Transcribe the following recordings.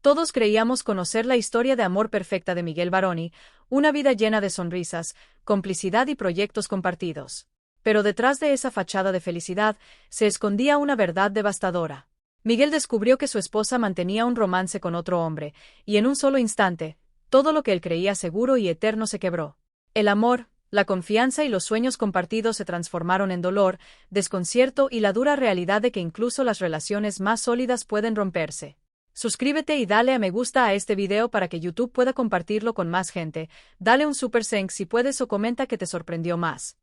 Todos creíamos conocer la historia de amor perfecta de Miguel Baroni, una vida llena de sonrisas, complicidad y proyectos compartidos. Pero detrás de esa fachada de felicidad se escondía una verdad devastadora. Miguel descubrió que su esposa mantenía un romance con otro hombre, y en un solo instante, todo lo que él creía seguro y eterno se quebró. El amor, la confianza y los sueños compartidos se transformaron en dolor, desconcierto y la dura realidad de que incluso las relaciones más sólidas pueden romperse. Suscríbete y dale a me gusta a este video para que YouTube pueda compartirlo con más gente. Dale un super thanks si puedes o comenta que te sorprendió más.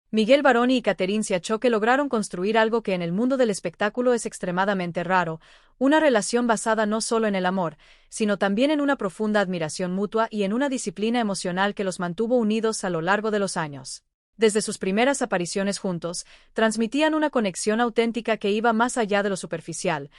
Miguel Baroni y Catherine Siachoque lograron construir algo que en el mundo del espectáculo es extremadamente raro, una relación basada no solo en el amor, sino también en una profunda admiración mutua y en una disciplina emocional que los mantuvo unidos a lo largo de los años. Desde sus primeras apariciones juntos, transmitían una conexión auténtica que iba más allá de lo superficial,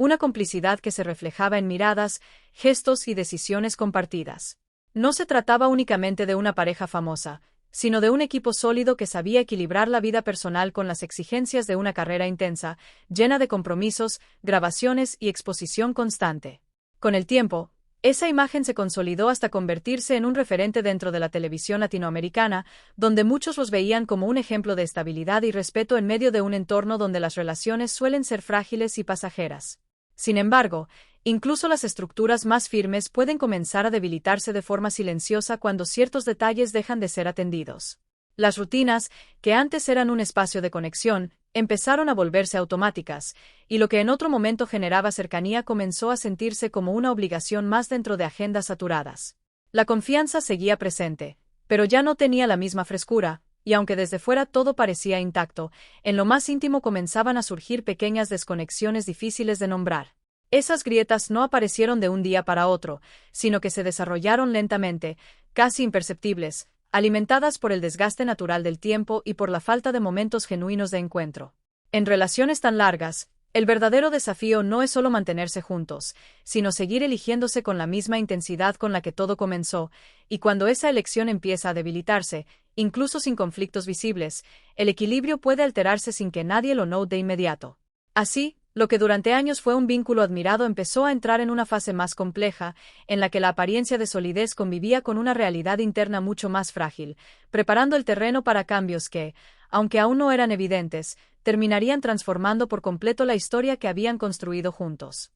una complicidad que se reflejaba en miradas, gestos y decisiones compartidas. No se trataba únicamente de una pareja famosa, sino de un equipo sólido que sabía equilibrar la vida personal con las exigencias de una carrera intensa, llena de compromisos, grabaciones y exposición constante. Con el tiempo, esa imagen se consolidó hasta convertirse en un referente dentro de la televisión latinoamericana, donde muchos los veían como un ejemplo de estabilidad y respeto en medio de un entorno donde las relaciones suelen ser frágiles y pasajeras. Sin embargo, incluso las estructuras más firmes pueden comenzar a debilitarse de forma silenciosa cuando ciertos detalles dejan de ser atendidos. Las rutinas, que antes eran un espacio de conexión, empezaron a volverse automáticas, y lo que en otro momento generaba cercanía comenzó a sentirse como una obligación más dentro de agendas saturadas. La confianza seguía presente, pero ya no tenía la misma frescura, y aunque desde fuera todo parecía intacto, en lo más íntimo comenzaban a surgir pequeñas desconexiones difíciles de nombrar. Esas grietas no aparecieron de un día para otro, sino que se desarrollaron lentamente, casi imperceptibles, alimentadas por el desgaste natural del tiempo y por la falta de momentos genuinos de encuentro. En relaciones tan largas, el verdadero desafío no es solo mantenerse juntos, sino seguir eligiéndose con la misma intensidad con la que todo comenzó, y cuando esa elección empieza a debilitarse, incluso sin conflictos visibles, el equilibrio puede alterarse sin que nadie lo note de inmediato. Así, lo que durante años fue un vínculo admirado empezó a entrar en una fase más compleja, en la que la apariencia de solidez convivía con una realidad interna mucho más frágil, preparando el terreno para cambios que, aunque aún no eran evidentes, terminarían transformando por completo la historia que habían construido juntos.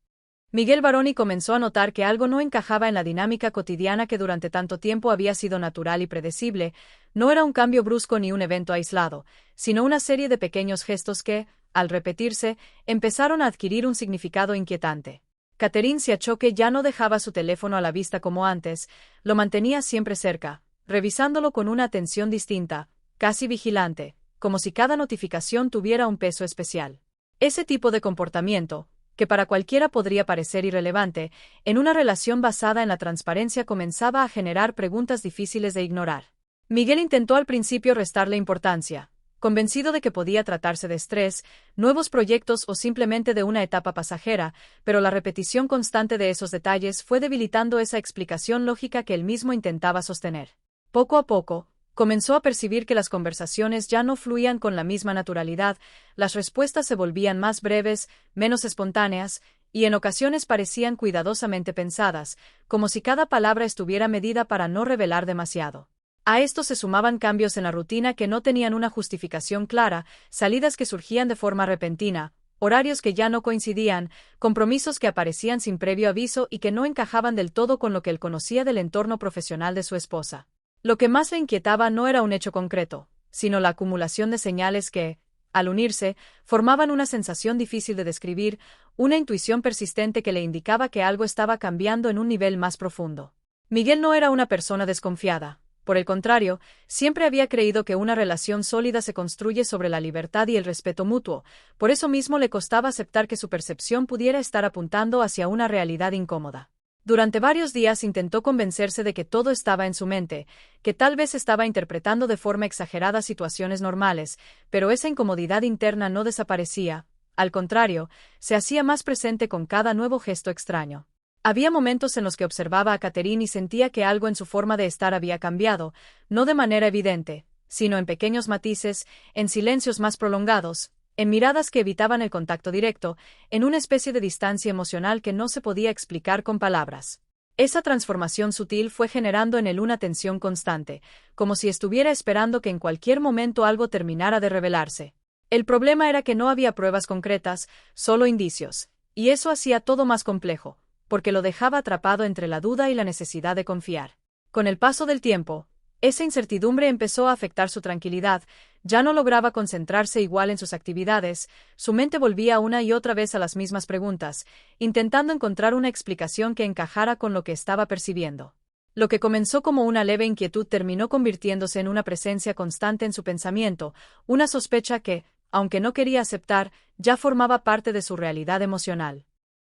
Miguel Baroni comenzó a notar que algo no encajaba en la dinámica cotidiana que durante tanto tiempo había sido natural y predecible. No era un cambio brusco ni un evento aislado, sino una serie de pequeños gestos que, al repetirse, empezaron a adquirir un significado inquietante. Catherine Siachoque ya no dejaba su teléfono a la vista como antes, lo mantenía siempre cerca, revisándolo con una atención distinta, casi vigilante, como si cada notificación tuviera un peso especial. Ese tipo de comportamiento, que para cualquiera podría parecer irrelevante, en una relación basada en la transparencia comenzaba a generar preguntas difíciles de ignorar. Miguel intentó al principio restarle importancia, convencido de que podía tratarse de estrés, nuevos proyectos o simplemente de una etapa pasajera, pero la repetición constante de esos detalles fue debilitando esa explicación lógica que él mismo intentaba sostener. Poco a poco, comenzó a percibir que las conversaciones ya no fluían con la misma naturalidad, las respuestas se volvían más breves, menos espontáneas, y en ocasiones parecían cuidadosamente pensadas, como si cada palabra estuviera medida para no revelar demasiado. A esto se sumaban cambios en la rutina que no tenían una justificación clara, salidas que surgían de forma repentina, horarios que ya no coincidían, compromisos que aparecían sin previo aviso y que no encajaban del todo con lo que él conocía del entorno profesional de su esposa. Lo que más le inquietaba no era un hecho concreto, sino la acumulación de señales que, al unirse, formaban una sensación difícil de describir, una intuición persistente que le indicaba que algo estaba cambiando en un nivel más profundo. Miguel no era una persona desconfiada. Por el contrario, siempre había creído que una relación sólida se construye sobre la libertad y el respeto mutuo, por eso mismo le costaba aceptar que su percepción pudiera estar apuntando hacia una realidad incómoda. Durante varios días intentó convencerse de que todo estaba en su mente, que tal vez estaba interpretando de forma exagerada situaciones normales, pero esa incomodidad interna no desaparecía, al contrario, se hacía más presente con cada nuevo gesto extraño. Había momentos en los que observaba a Catherine y sentía que algo en su forma de estar había cambiado, no de manera evidente, sino en pequeños matices, en silencios más prolongados, en miradas que evitaban el contacto directo, en una especie de distancia emocional que no se podía explicar con palabras. Esa transformación sutil fue generando en él una tensión constante, como si estuviera esperando que en cualquier momento algo terminara de revelarse. El problema era que no había pruebas concretas, solo indicios, y eso hacía todo más complejo, porque lo dejaba atrapado entre la duda y la necesidad de confiar. Con el paso del tiempo, esa incertidumbre empezó a afectar su tranquilidad, ya no lograba concentrarse igual en sus actividades, su mente volvía una y otra vez a las mismas preguntas, intentando encontrar una explicación que encajara con lo que estaba percibiendo. Lo que comenzó como una leve inquietud terminó convirtiéndose en una presencia constante en su pensamiento, una sospecha que, aunque no quería aceptar, ya formaba parte de su realidad emocional.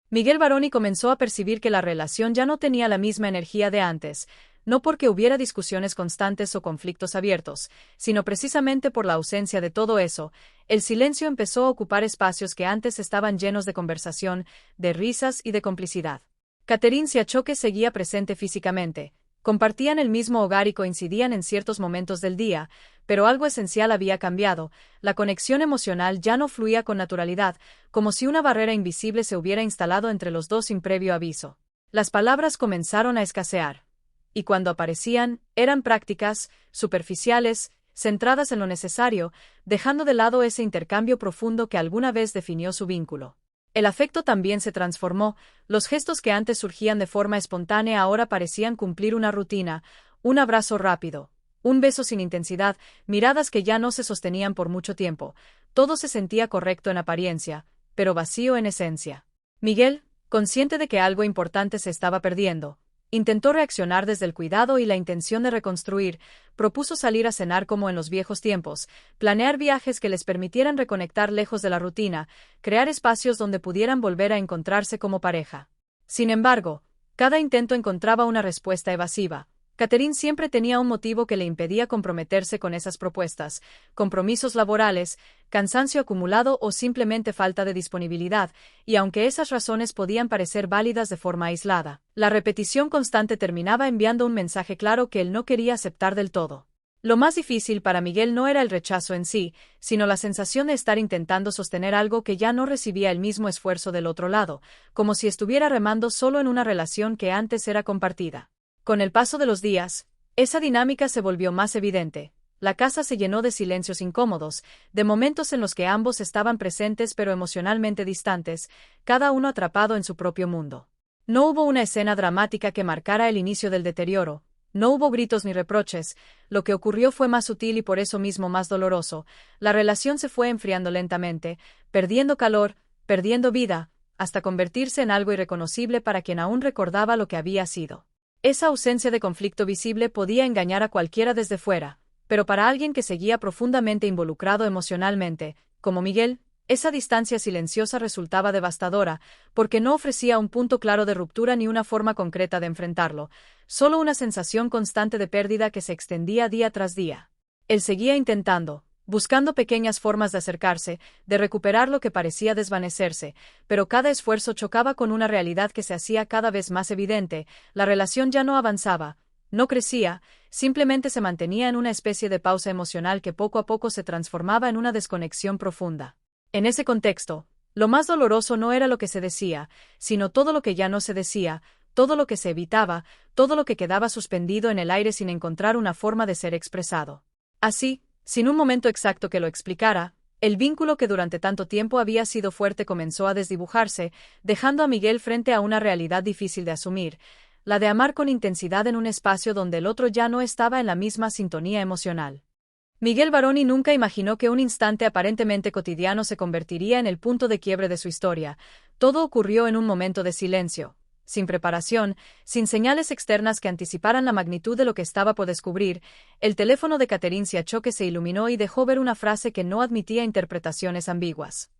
Miguel Baroni comenzó a percibir que la relación ya no tenía la misma energía de antes, no porque hubiera discusiones constantes o conflictos abiertos, sino precisamente por la ausencia de todo eso. El silencio empezó a ocupar espacios que antes estaban llenos de conversación, de risas y de complicidad. Catherine Siachoque seguía presente físicamente, compartían el mismo hogar y coincidían en ciertos momentos del día, pero algo esencial había cambiado, la conexión emocional ya no fluía con naturalidad, como si una barrera invisible se hubiera instalado entre los dos sin previo aviso. Las palabras comenzaron a escasear. Y cuando aparecían, eran prácticas, superficiales, centradas en lo necesario, dejando de lado ese intercambio profundo que alguna vez definió su vínculo. El afecto también se transformó, los gestos que antes surgían de forma espontánea ahora parecían cumplir una rutina, un abrazo rápido, un beso sin intensidad, miradas que ya no se sostenían por mucho tiempo. Todo se sentía correcto en apariencia, pero vacío en esencia. Miguel, consciente de que algo importante se estaba perdiendo, intentó reaccionar desde el cuidado y la intención de reconstruir, propuso salir a cenar como en los viejos tiempos, planear viajes que les permitieran reconectar lejos de la rutina, crear espacios donde pudieran volver a encontrarse como pareja. Sin embargo, cada intento encontraba una respuesta evasiva. Catherine siempre tenía un motivo que le impedía comprometerse con esas propuestas, compromisos laborales, cansancio acumulado o simplemente falta de disponibilidad, y aunque esas razones podían parecer válidas de forma aislada, la repetición constante terminaba enviando un mensaje claro que él no quería aceptar del todo. Lo más difícil para Miguel no era el rechazo en sí, sino la sensación de estar intentando sostener algo que ya no recibía el mismo esfuerzo del otro lado, como si estuviera remando solo en una relación que antes era compartida. Con el paso de los días, esa dinámica se volvió más evidente. La casa se llenó de silencios incómodos, de momentos en los que ambos estaban presentes pero emocionalmente distantes, cada uno atrapado en su propio mundo. No hubo una escena dramática que marcara el inicio del deterioro, no hubo gritos ni reproches, lo que ocurrió fue más sutil y por eso mismo más doloroso. La relación se fue enfriando lentamente, perdiendo calor, perdiendo vida, hasta convertirse en algo irreconocible para quien aún recordaba lo que había sido. Esa ausencia de conflicto visible podía engañar a cualquiera desde fuera, pero para alguien que seguía profundamente involucrado emocionalmente, como Miguel, esa distancia silenciosa resultaba devastadora, porque no ofrecía un punto claro de ruptura ni una forma concreta de enfrentarlo, solo una sensación constante de pérdida que se extendía día tras día. Él seguía intentando, buscando pequeñas formas de acercarse, de recuperar lo que parecía desvanecerse, pero cada esfuerzo chocaba con una realidad que se hacía cada vez más evidente: la relación ya no avanzaba, no crecía, simplemente se mantenía en una especie de pausa emocional que poco a poco se transformaba en una desconexión profunda. En ese contexto, lo más doloroso no era lo que se decía, sino todo lo que ya no se decía, todo lo que se evitaba, todo lo que quedaba suspendido en el aire sin encontrar una forma de ser expresado. Así, sin un momento exacto que lo explicara, el vínculo que durante tanto tiempo había sido fuerte comenzó a desdibujarse, dejando a Miguel frente a una realidad difícil de asumir, la de amar con intensidad en un espacio donde el otro ya no estaba en la misma sintonía emocional. Miguel Baroni nunca imaginó que un instante aparentemente cotidiano se convertiría en el punto de quiebre de su historia. Todo ocurrió en un momento de silencio, sin preparación, sin señales externas que anticiparan la magnitud de lo que estaba por descubrir. El teléfono de Catherine Siachoque se iluminó y dejó ver una frase que no admitía interpretaciones ambiguas.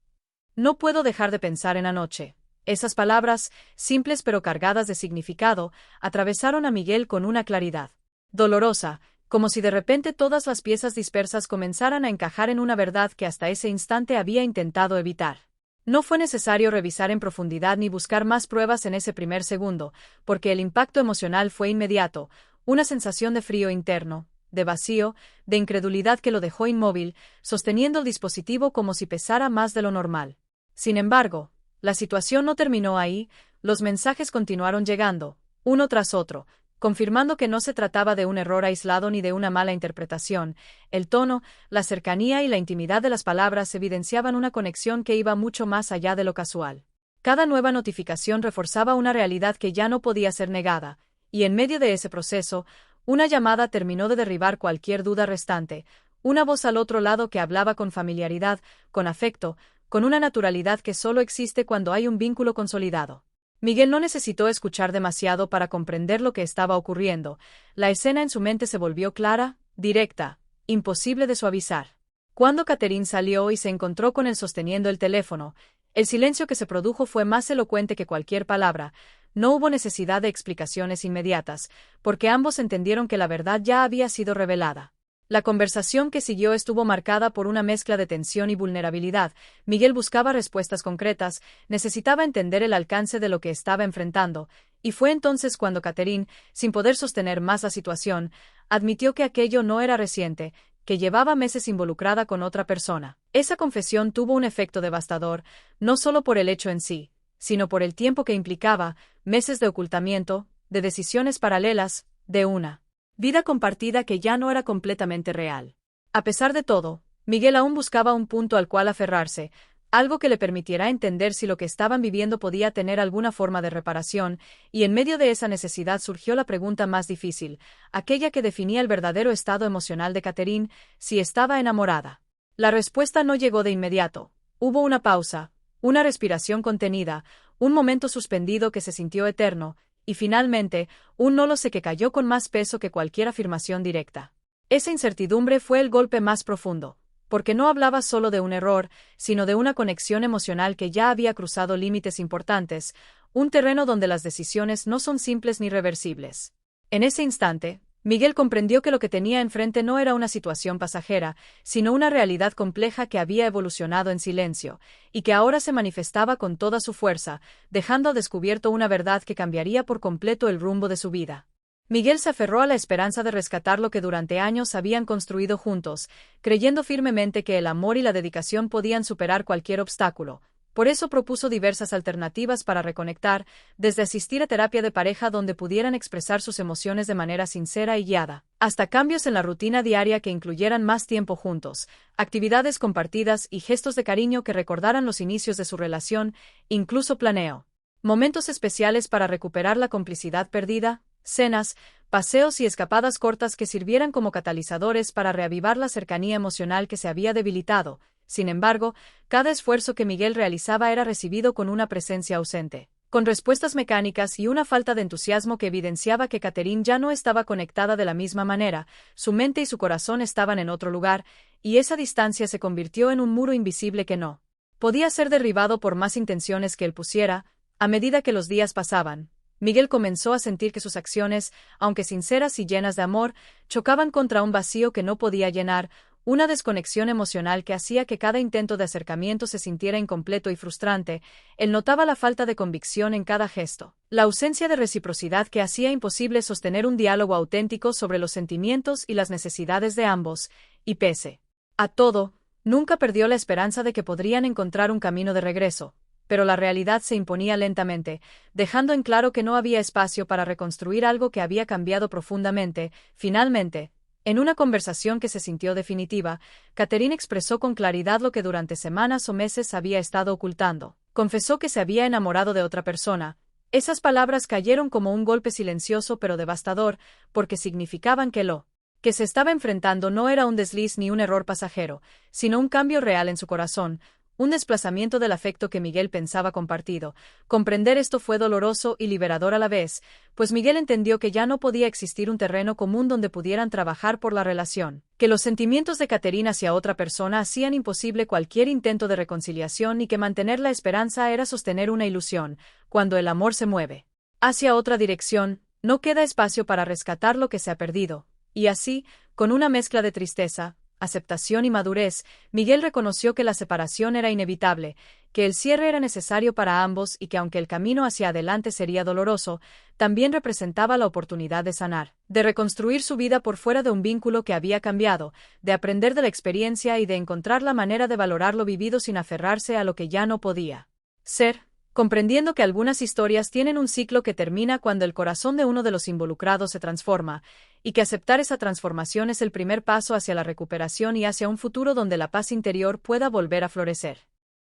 No puedo dejar de pensar en anoche. Esas palabras, simples pero cargadas de significado, atravesaron a Miguel con una claridad dolorosa, como si de repente todas las piezas dispersas comenzaran a encajar en una verdad que hasta ese instante había intentado evitar. No fue necesario revisar en profundidad ni buscar más pruebas en ese primer segundo, porque el impacto emocional fue inmediato, una sensación de frío interno, de vacío, de incredulidad que lo dejó inmóvil, sosteniendo el dispositivo como si pesara más de lo normal. Sin embargo, la situación no terminó ahí, los mensajes continuaron llegando, uno tras otro, confirmando que no se trataba de un error aislado ni de una mala interpretación. El tono, la cercanía y la intimidad de las palabras evidenciaban una conexión que iba mucho más allá de lo casual. Cada nueva notificación reforzaba una realidad que ya no podía ser negada, y en medio de ese proceso, una llamada terminó de derribar cualquier duda restante, una voz al otro lado que hablaba con familiaridad, con afecto, con una naturalidad que solo existe cuando hay un vínculo consolidado. Miguel no necesitó escuchar demasiado para comprender lo que estaba ocurriendo. La escena en su mente se volvió clara, directa, imposible de suavizar. Cuando Catherine salió y se encontró con él sosteniendo el teléfono, el silencio que se produjo fue más elocuente que cualquier palabra. No hubo necesidad de explicaciones inmediatas, porque ambos entendieron que la verdad ya había sido revelada. La conversación que siguió estuvo marcada por una mezcla de tensión y vulnerabilidad. Miguel buscaba respuestas concretas, necesitaba entender el alcance de lo que estaba enfrentando, y fue entonces cuando Catherine, sin poder sostener más la situación, admitió que aquello no era reciente, que llevaba meses involucrada con otra persona. Esa confesión tuvo un efecto devastador, no solo por el hecho en sí, sino por el tiempo que implicaba, meses de ocultamiento, de decisiones paralelas, de una vida compartida que ya no era completamente real. A pesar de todo, Miguel aún buscaba un punto al cual aferrarse, algo que le permitiera entender si lo que estaban viviendo podía tener alguna forma de reparación, y en medio de esa necesidad surgió la pregunta más difícil, aquella que definía el verdadero estado emocional de Catherine, si estaba enamorada. La respuesta no llegó de inmediato. Hubo una pausa, una respiración contenida, un momento suspendido que se sintió eterno, y finalmente, un no lo sé que cayó con más peso que cualquier afirmación directa. Esa incertidumbre fue el golpe más profundo, porque no hablaba solo de un error, sino de una conexión emocional que ya había cruzado límites importantes, un terreno donde las decisiones no son simples ni reversibles. En ese instante, Miguel comprendió que lo que tenía enfrente no era una situación pasajera, sino una realidad compleja que había evolucionado en silencio, y que ahora se manifestaba con toda su fuerza, dejando al descubierto una verdad que cambiaría por completo el rumbo de su vida. Miguel se aferró a la esperanza de rescatar lo que durante años habían construido juntos, creyendo firmemente que el amor y la dedicación podían superar cualquier obstáculo. Por eso propuso diversas alternativas para reconectar, desde asistir a terapia de pareja donde pudieran expresar sus emociones de manera sincera y guiada, hasta cambios en la rutina diaria que incluyeran más tiempo juntos, actividades compartidas y gestos de cariño que recordaran los inicios de su relación, incluso planeó momentos especiales para recuperar la complicidad perdida, cenas, paseos y escapadas cortas que sirvieran como catalizadores para reavivar la cercanía emocional que se había debilitado. Sin embargo, cada esfuerzo que Miguel realizaba era recibido con una presencia ausente, con respuestas mecánicas y una falta de entusiasmo que evidenciaba que Catherine ya no estaba conectada de la misma manera, su mente y su corazón estaban en otro lugar, y esa distancia se convirtió en un muro invisible que no podía ser derribado por más intenciones que él pusiera. A medida que los días pasaban, Miguel comenzó a sentir que sus acciones, aunque sinceras y llenas de amor, chocaban contra un vacío que no podía llenar, una desconexión emocional que hacía que cada intento de acercamiento se sintiera incompleto y frustrante. Él notaba la falta de convicción en cada gesto, la ausencia de reciprocidad que hacía imposible sostener un diálogo auténtico sobre los sentimientos y las necesidades de ambos, y pese a todo, nunca perdió la esperanza de que podrían encontrar un camino de regreso. Pero la realidad se imponía lentamente, dejando en claro que no había espacio para reconstruir algo que había cambiado profundamente. Finalmente, en una conversación que se sintió definitiva, Catherine expresó con claridad lo que durante semanas o meses había estado ocultando. Confesó que se había enamorado de otra persona. Esas palabras cayeron como un golpe silencioso pero devastador, porque significaban que lo que se estaba enfrentando no era un desliz ni un error pasajero, sino un cambio real en su corazón, un desplazamiento del afecto que Miguel pensaba compartido. Comprender esto fue doloroso y liberador a la vez, pues Miguel entendió que ya no podía existir un terreno común donde pudieran trabajar por la relación, que los sentimientos de Catherine hacia otra persona hacían imposible cualquier intento de reconciliación y que mantener la esperanza era sostener una ilusión. Cuando el amor se mueve hacia otra dirección, no queda espacio para rescatar lo que se ha perdido, y así, con una mezcla de tristeza, aceptación y madurez, Miguel reconoció que la separación era inevitable, que el cierre era necesario para ambos y que aunque el camino hacia adelante sería doloroso, también representaba la oportunidad de sanar, de reconstruir su vida por fuera de un vínculo que había cambiado, de aprender de la experiencia y de encontrar la manera de valorar lo vivido sin aferrarse a lo que ya no podía ser. Comprendiendo que algunas historias tienen un ciclo que termina cuando el corazón de uno de los involucrados se transforma, y que aceptar esa transformación es el primer paso hacia la recuperación y hacia un futuro donde la paz interior pueda volver a florecer.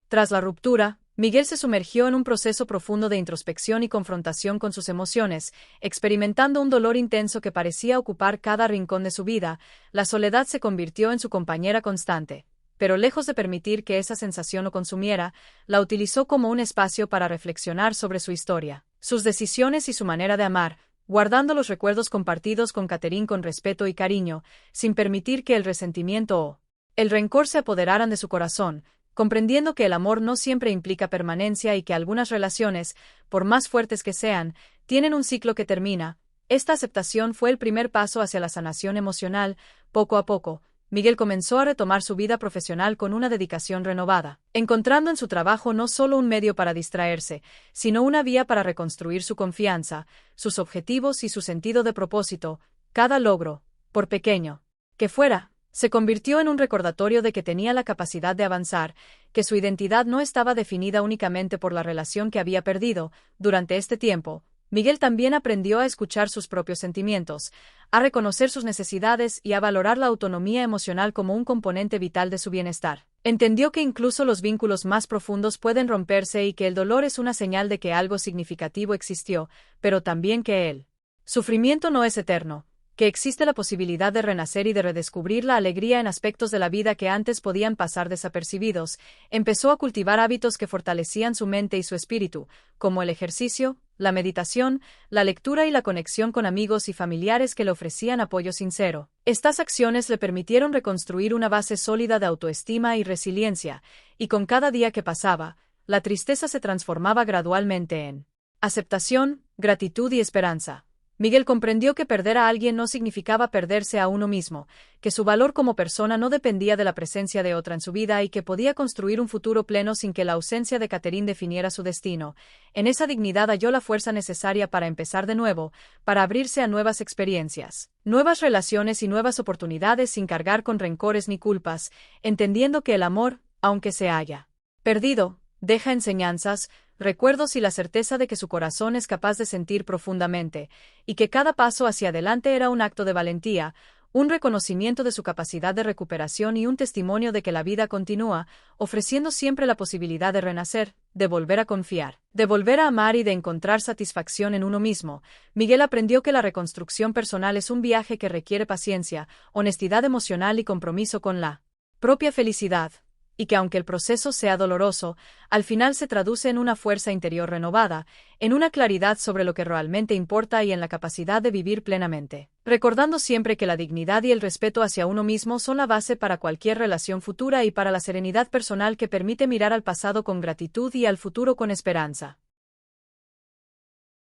Tras la ruptura, Miguel se sumergió en un proceso profundo de introspección y confrontación con sus emociones, experimentando un dolor intenso que parecía ocupar cada rincón de su vida. La soledad se convirtió en su compañera constante, pero lejos de permitir que esa sensación lo consumiera, la utilizó como un espacio para reflexionar sobre su historia, sus decisiones y su manera de amar, guardando los recuerdos compartidos con Catherine con respeto y cariño, sin permitir que el resentimiento o el rencor se apoderaran de su corazón, comprendiendo que el amor no siempre implica permanencia y que algunas relaciones, por más fuertes que sean, tienen un ciclo que termina. Esta aceptación fue el primer paso hacia la sanación emocional. Poco a poco, Miguel comenzó a retomar su vida profesional con una dedicación renovada, encontrando en su trabajo no solo un medio para distraerse, sino una vía para reconstruir su confianza, sus objetivos y su sentido de propósito. Cada logro, por pequeño que fuera, se convirtió en un recordatorio de que tenía la capacidad de avanzar, que su identidad no estaba definida únicamente por la relación que había perdido. Durante este tiempo, Miguel también aprendió a escuchar sus propios sentimientos, a reconocer sus necesidades y a valorar la autonomía emocional como un componente vital de su bienestar. Entendió que incluso los vínculos más profundos pueden romperse y que el dolor es una señal de que algo significativo existió, pero también que el sufrimiento no es eterno, que existe la posibilidad de renacer y de redescubrir la alegría en aspectos de la vida que antes podían pasar desapercibidos. Empezó a cultivar hábitos que fortalecían su mente y su espíritu, como el ejercicio, la meditación, la lectura y la conexión con amigos y familiares que le ofrecían apoyo sincero. Estas acciones le permitieron reconstruir una base sólida de autoestima y resiliencia, y con cada día que pasaba, la tristeza se transformaba gradualmente en aceptación, gratitud y esperanza. Miguel comprendió que perder a alguien no significaba perderse a uno mismo, que su valor como persona no dependía de la presencia de otra en su vida y que podía construir un futuro pleno sin que la ausencia de Catherine definiera su destino. En esa dignidad halló la fuerza necesaria para empezar de nuevo, para abrirse a nuevas experiencias, nuevas relaciones y nuevas oportunidades sin cargar con rencores ni culpas, entendiendo que el amor, aunque se haya perdido, deja enseñanzas, recuerdos y la certeza de que su corazón es capaz de sentir profundamente, y que cada paso hacia adelante era un acto de valentía, un reconocimiento de su capacidad de recuperación y un testimonio de que la vida continúa, ofreciendo siempre la posibilidad de renacer, de volver a confiar, de volver a amar y de encontrar satisfacción en uno mismo. Miguel aprendió que la reconstrucción personal es un viaje que requiere paciencia, honestidad emocional y compromiso con la propia felicidad, y que aunque el proceso sea doloroso, al final se traduce en una fuerza interior renovada, en una claridad sobre lo que realmente importa y en la capacidad de vivir plenamente, recordando siempre que la dignidad y el respeto hacia uno mismo son la base para cualquier relación futura y para la serenidad personal que permite mirar al pasado con gratitud y al futuro con esperanza.